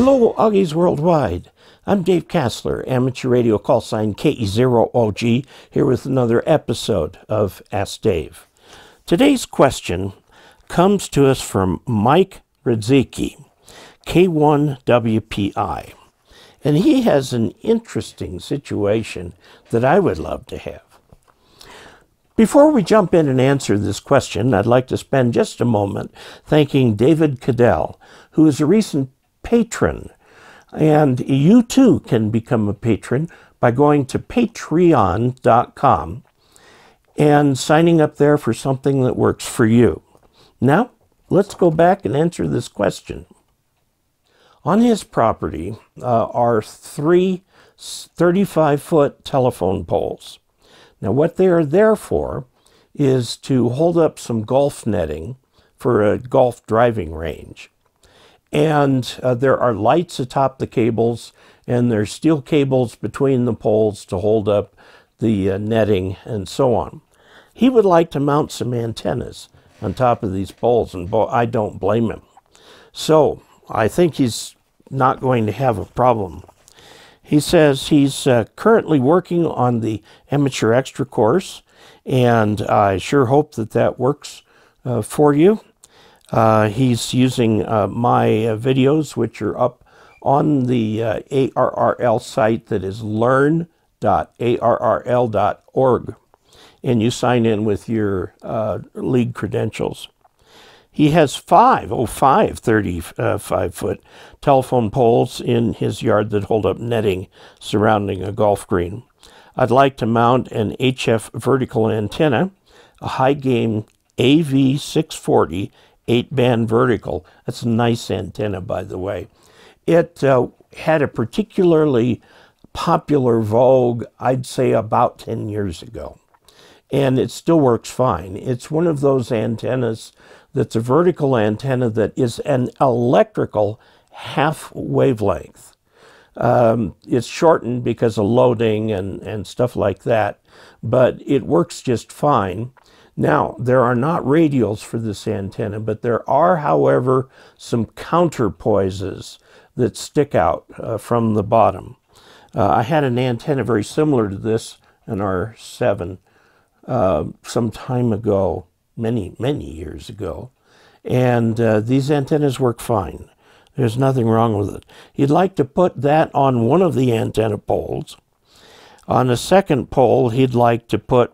Hello, Augies Worldwide. I'm Dave Kassler, amateur radio call sign KE0OG, here with another episode of Ask Dave. Today's question comes to us from Mike Radzicki, K1WPI. And he has an interesting situation that I would love to have. Before we jump in and answer this question, I'd like to spend just a moment thanking David Cadell, who is a recent patron. And you too can become a patron by going to patreon.com and signing up there for something that works for you. Now, let's go back and answer this question. On his property are three 35-foot telephone poles. Now, what they are there for is to hold up some golf netting for a golf driving range. And there are lights atop the cables, and there's steel cables between the poles to hold up the netting and so on. He would like to mount some antennas on top of these poles, and I don't blame him. So I think he's not going to have a problem. He says he's currently working on the Amateur Extra course, and I sure hope that that works for you. He's using my videos, which are up on the ARRL site that is learn.arrl.org, and you sign in with your league credentials. He has five 35-foot telephone poles in his yard that hold up netting surrounding a golf green. I'd like to mount an HF vertical antenna, a high-gain AV640 8-band vertical. That's a nice antenna, by the way. It had a particularly popular vogue, I'd say about 10 years ago. And it still works fine. It's one of those antennas that's a vertical antenna that is an electrical half wavelength. It's shortened because of loading and stuff like that, but it works just fine. Now, there are not radials for this antenna, but there are, however, some counterpoises that stick out from the bottom. I had an antenna very similar to this, an R7, some time ago, many years ago, and these antennas work fine. There's nothing wrong with it. You'd like to put that on one of the antenna poles. On a second pole, he'd like to put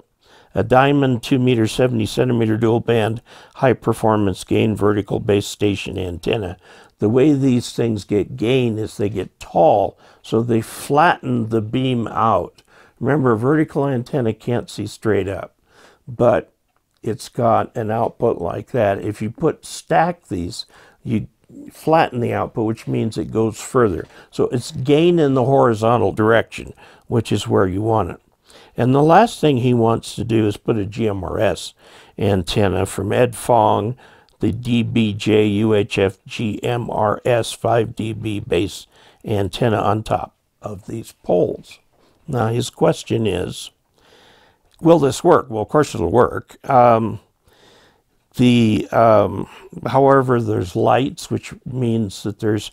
a diamond 2-meter, 70-centimeter dual-band high-performance gain vertical base station antenna. The way these things get gain is they get tall, so they flatten the beam out. Remember, a vertical antenna can't see straight up, but it's got an output like that. If you stack these, you flatten the output, which means it goes further. So it's gain in the horizontal direction, which is where you want it. And the last thing he wants to do is put a GMRS antenna from Ed Fong, the DBJ UHF GMRS 5 dB base antenna on top of these poles. Now his question is, will this work? Well, of course it'll work. However, there's lights, which means that there's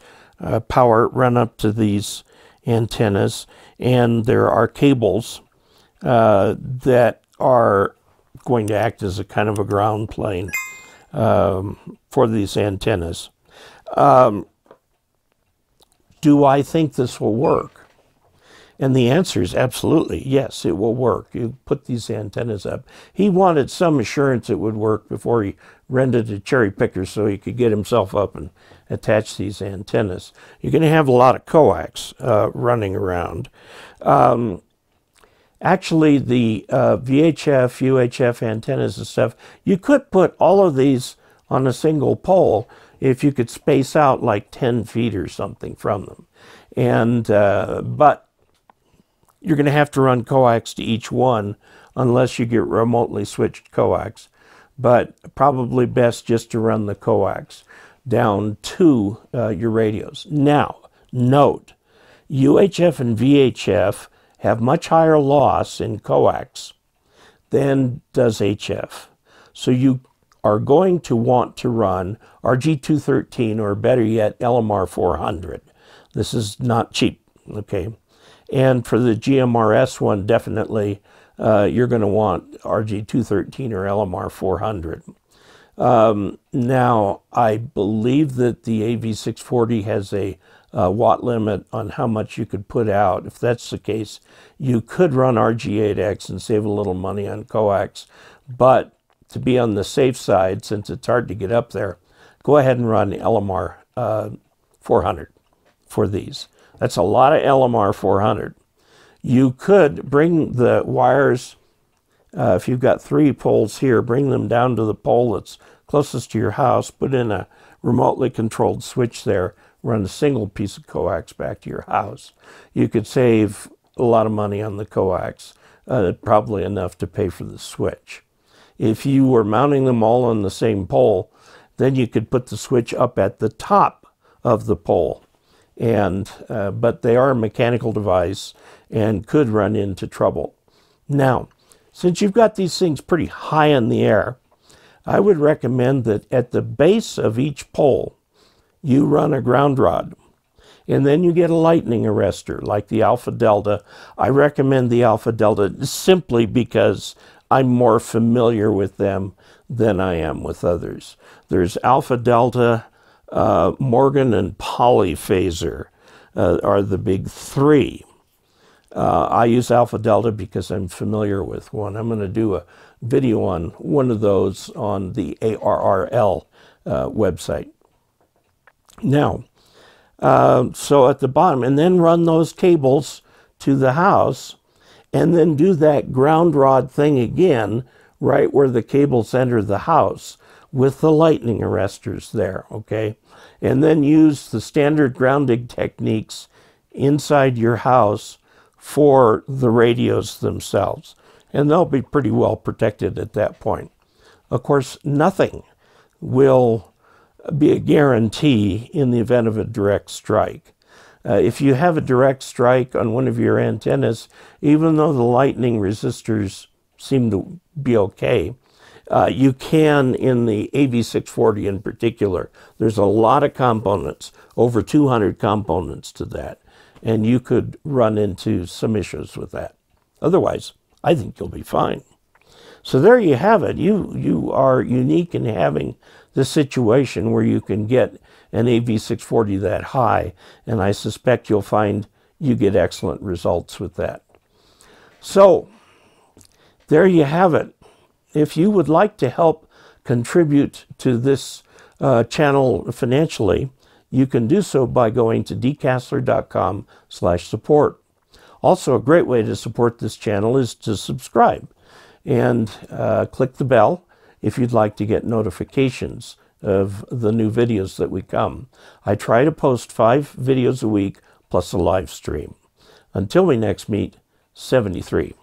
power run up to these antennas, and there are cables that are going to act as a kind of a ground plane for these antennas. Do I think this will work? And the answer is absolutely yes, it will work. You put these antennas up. He wanted some assurance it would work before he rented a cherry picker so he could get himself up and attach these antennas. You're going to have a lot of coax running around. Actually, the VHF, UHF antennas and stuff, you could put all of these on a single pole if you could space out like 10 feet or something from them. And but you're going to have to run coax to each one unless you get remotely switched coax. But probably best just to run the coax down to your radios. Now, note, UHF and VHF have much higher loss in coax than does HF. So you are going to want to run RG213 or better yet LMR 400. This is not cheap, okay? And for the GMRS one, definitely you're going to want RG213 or LMR 400. Now, I believe that the AV640 has a watt limit on how much you could put out. If that's the case, you could run RG8X and save a little money on coax. But to be on the safe side, since it's hard to get up there, go ahead and run LMR 400 for these. That's a lot of LMR 400. You could bring the wires, if you've got 3 poles here, bring them down to the pole that's closest to your house, put in a remotely controlled switch there, run a single piece of coax back to your house. You could save a lot of money on the coax, probably enough to pay for the switch. If you were mounting them all on the same pole, then you could put the switch up at the top of the pole. And but they are a mechanical device and could run into trouble. Now, since you've got these things pretty high in the air, I would recommend that at the base of each pole, you run a ground rod. And then you get a lightning arrestor like the Alpha Delta. I recommend the Alpha Delta simply because I'm more familiar with them than I am with others. There's Alpha Delta, Morgan, and Polyphaser are the big 3. I use Alpha Delta because I'm familiar with one. I'm going to do a video on one of those on the ARRL website. Now, so at the bottom, and then run those cables to the house, and then do that ground rod thing again, right where the cables enter the house, with the lightning arresters there, okay? And then use the standard grounding techniques inside your house for the radios themselves. And they'll be pretty well protected at that point. Of course, nothing will be a guarantee in the event of a direct strike. If you have a direct strike on one of your antennas, even though the lightning resistors seem to be okay, you can, in the AV640 in particular, there's a lot of components, over 200 components to that, and you could run into some issues with that. Otherwise, I think you'll be fine. So there you have it. You are unique in having this situation where you can get an AV640 that high, and I suspect you'll find you get excellent results with that. So there you have it. If you would like to help contribute to this channel financially, you can do so by going to dcasler.com/support. Also, a great way to support this channel is to subscribe and click the bell if you'd like to get notifications of the new videos that we come. I try to post 5 videos a week plus a live stream. Until we next meet, 73.